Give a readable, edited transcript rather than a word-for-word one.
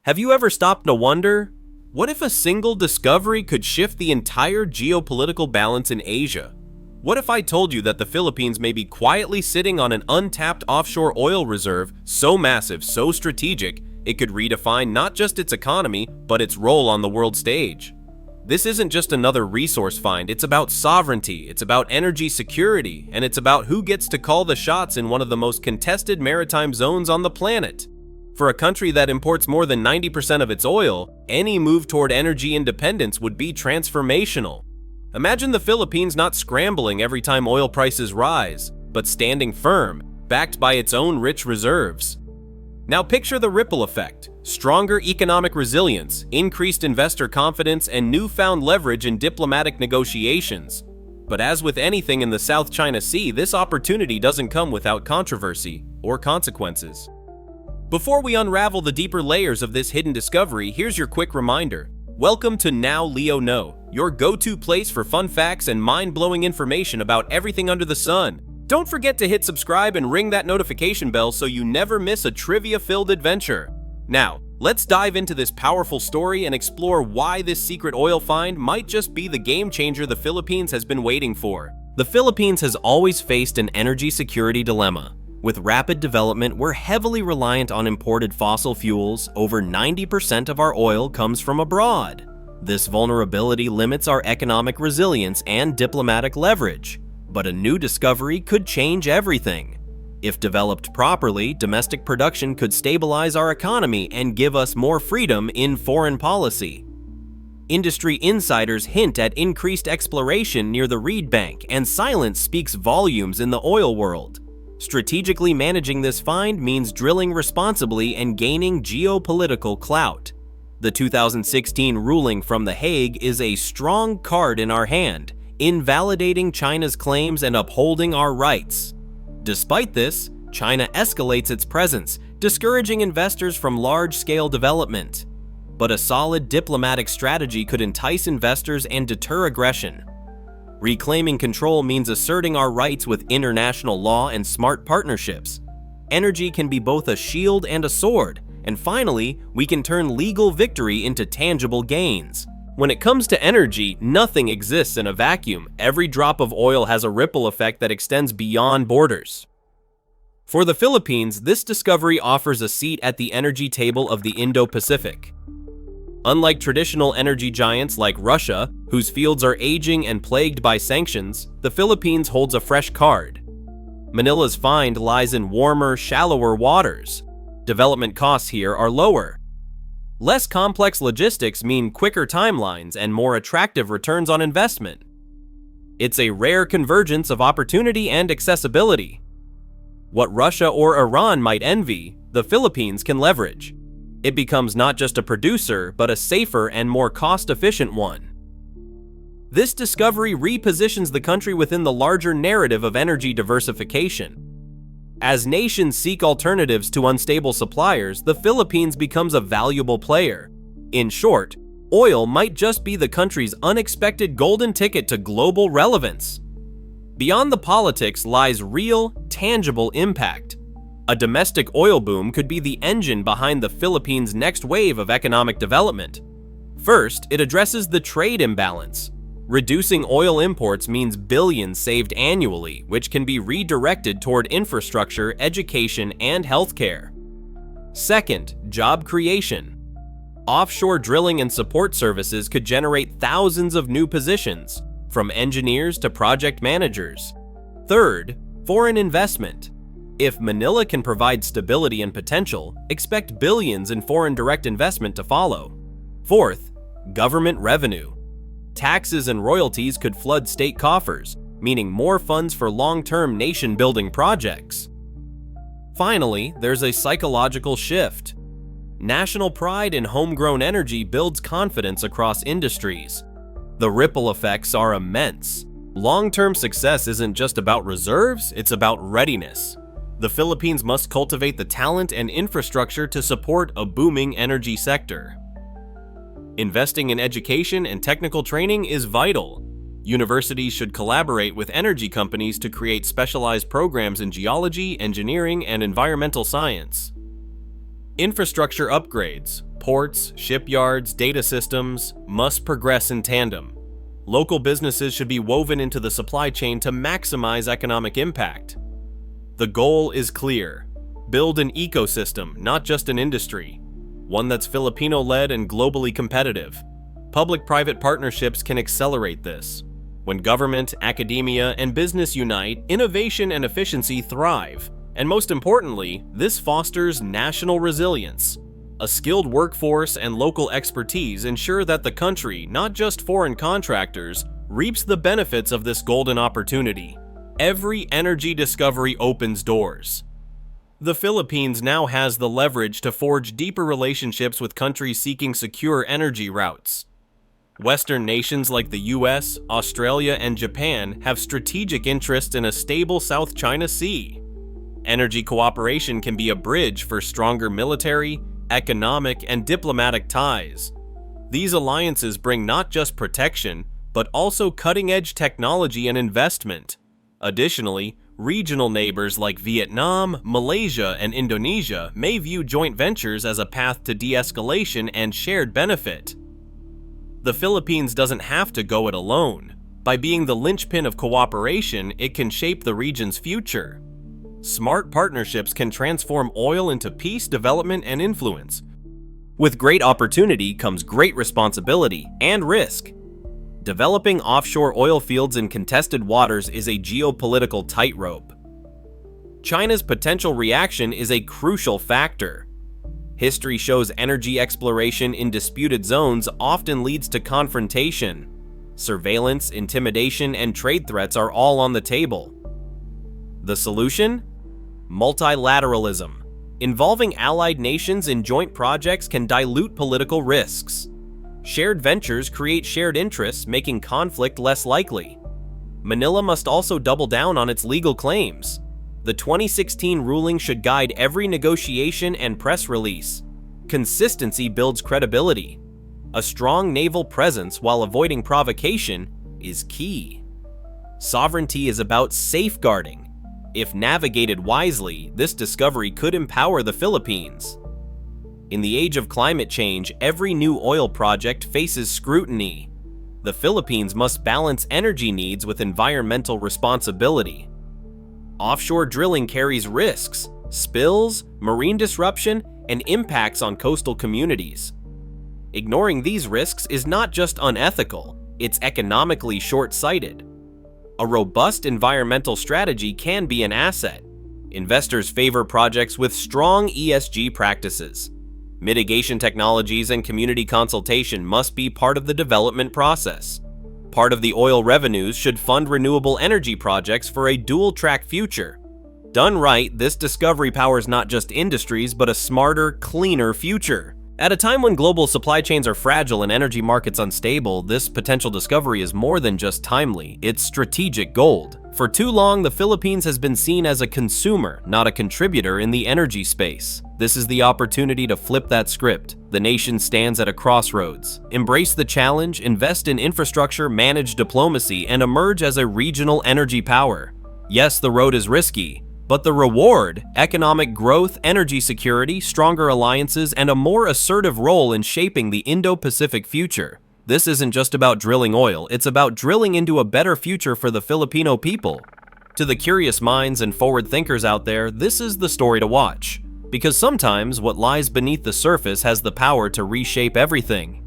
Have you ever stopped to wonder, what if a single discovery could shift the entire geopolitical balance in Asia? What if I told you that the Philippines may be quietly sitting on an untapped offshore oil reserve so massive, so strategic, it could redefine not just its economy, but its role on the world stage? This isn't just another resource find, it's about sovereignty, it's about energy security, and it's about who gets to call the shots in one of the most contested maritime zones on the planet. For a country that imports more than 90% of its oil, any move toward energy independence would be transformational. Imagine the Philippines not scrambling every time oil prices rise, but standing firm, backed by its own rich reserves. Now picture the ripple effect: stronger economic resilience, increased investor confidence, and newfound leverage in diplomatic negotiations. But as with anything in the South China Sea, this opportunity doesn't come without controversy or consequences. Before we unravel the deeper layers of this hidden discovery, here's your quick reminder. Welcome to Now Leo Know, your go-to place for fun facts and mind-blowing information about everything under the sun. Don't forget to hit subscribe and ring that notification bell so you never miss a trivia-filled adventure. Now, let's dive into this powerful story and explore why this secret oil find might just be the game changer the Philippines has been waiting for. The Philippines has always faced an energy security dilemma. With rapid development, we're heavily reliant on imported fossil fuels. Over 90% of our oil comes from abroad. This vulnerability limits our economic resilience and diplomatic leverage. But a new discovery could change everything. If developed properly, domestic production could stabilize our economy and give us more freedom in foreign policy. Industry insiders hint at increased exploration near the Recto Bank, and silence speaks volumes in the oil world. Strategically managing this find means drilling responsibly and gaining geopolitical clout. The 2016 ruling from The Hague is a strong card in our hand, invalidating China's claims and upholding our rights. Despite this, China escalates its presence, discouraging investors from large-scale development. But a solid diplomatic strategy could entice investors and deter aggression. Reclaiming control means asserting our rights with international law and smart partnerships. Energy can be both a shield and a sword, and finally, we can turn legal victory into tangible gains. When it comes to energy, nothing exists in a vacuum. Every drop of oil has a ripple effect that extends beyond borders. For the Philippines, this discovery offers a seat at the energy table of the Indo-Pacific. Unlike traditional energy giants like Russia, whose fields are aging and plagued by sanctions, the Philippines holds a fresh card. Manila's find lies in warmer, shallower waters. Development costs here are lower. Less complex logistics mean quicker timelines and more attractive returns on investment. It's a rare convergence of opportunity and accessibility. What Russia or Iran might envy, the Philippines can leverage. It becomes not just a producer, but a safer and more cost-efficient one. This discovery repositions the country within the larger narrative of energy diversification. As nations seek alternatives to unstable suppliers, the Philippines becomes a valuable player. In short, oil might just be the country's unexpected golden ticket to global relevance. Beyond the politics lies real, tangible impact. A domestic oil boom could be the engine behind the Philippines' next wave of economic development. First, it addresses the trade imbalance. Reducing oil imports means billions saved annually, which can be redirected toward infrastructure, education, and healthcare. Second, job creation. Offshore drilling and support services could generate thousands of new positions, from engineers to project managers. Third, foreign investment. If Manila can provide stability and potential, expect billions in foreign direct investment to follow. Fourth, government revenue. Taxes and royalties could flood state coffers, meaning more funds for long-term nation-building projects. Finally, there's a psychological shift. National pride in homegrown energy builds confidence across industries. The ripple effects are immense. Long-term success isn't just about reserves, it's about readiness. The Philippines must cultivate the talent and infrastructure to support a booming energy sector. Investing in education and technical training is vital. Universities should collaborate with energy companies to create specialized programs in geology, engineering, and environmental science. Infrastructure upgrades, ports, shipyards, data systems, must progress in tandem. Local businesses should be woven into the supply chain to maximize economic impact. The goal is clear. Build an ecosystem, not just an industry. One that's Filipino-led and globally competitive. Public-private partnerships can accelerate this. When government, academia, and business unite, innovation and efficiency thrive. And most importantly, this fosters national resilience. A skilled workforce and local expertise ensure that the country, not just foreign contractors, reaps the benefits of this golden opportunity. Every energy discovery opens doors. The Philippines now has the leverage to forge deeper relationships with countries seeking secure energy routes. Western nations like the US, Australia, and Japan have strategic interests in a stable South China Sea. Energy cooperation can be a bridge for stronger military, economic, and diplomatic ties. These alliances bring not just protection, but also cutting-edge technology and investment. Additionally, regional neighbors like Vietnam, Malaysia, and Indonesia may view joint ventures as a path to de-escalation and shared benefit. The Philippines doesn't have to go it alone. By being the linchpin of cooperation, it can shape the region's future. Smart partnerships can transform oil into peace, development, and influence. With great opportunity comes great responsibility and risk. Developing offshore oil fields in contested waters is a geopolitical tightrope. China's potential reaction is a crucial factor. History shows energy exploration in disputed zones often leads to confrontation. Surveillance, intimidation, and trade threats are all on the table. The solution? Multilateralism. Involving allied nations in joint projects can dilute political risks. Shared ventures create shared interests, making conflict less likely. Manila must also double down on its legal claims. The 2016 ruling should guide every negotiation and press release. Consistency builds credibility. A strong naval presence while avoiding provocation is key. Sovereignty is about safeguarding. If navigated wisely, this discovery could empower the Philippines. In the age of climate change, every new oil project faces scrutiny. The Philippines must balance energy needs with environmental responsibility. Offshore drilling carries risks, spills, marine disruption, and impacts on coastal communities. Ignoring these risks is not just unethical, it's economically short-sighted. A robust environmental strategy can be an asset. Investors favor projects with strong ESG practices. Mitigation technologies and community consultation must be part of the development process. Part of the oil revenues should fund renewable energy projects for a dual-track future. Done right, this discovery powers not just industries, but a smarter, cleaner future. At a time when global supply chains are fragile and energy markets unstable, this potential discovery is more than just timely, it's strategic gold. For too long, the Philippines has been seen as a consumer, not a contributor in the energy space. This is the opportunity to flip that script. The nation stands at a crossroads. Embrace the challenge, invest in infrastructure, manage diplomacy, and emerge as a regional energy power. Yes, the road is risky, but the reward, economic growth, energy security, stronger alliances, and a more assertive role in shaping the Indo-Pacific future. This isn't just about drilling oil, it's about drilling into a better future for the Filipino people. To the curious minds and forward thinkers out there, this is the story to watch. Because sometimes what lies beneath the surface has the power to reshape everything.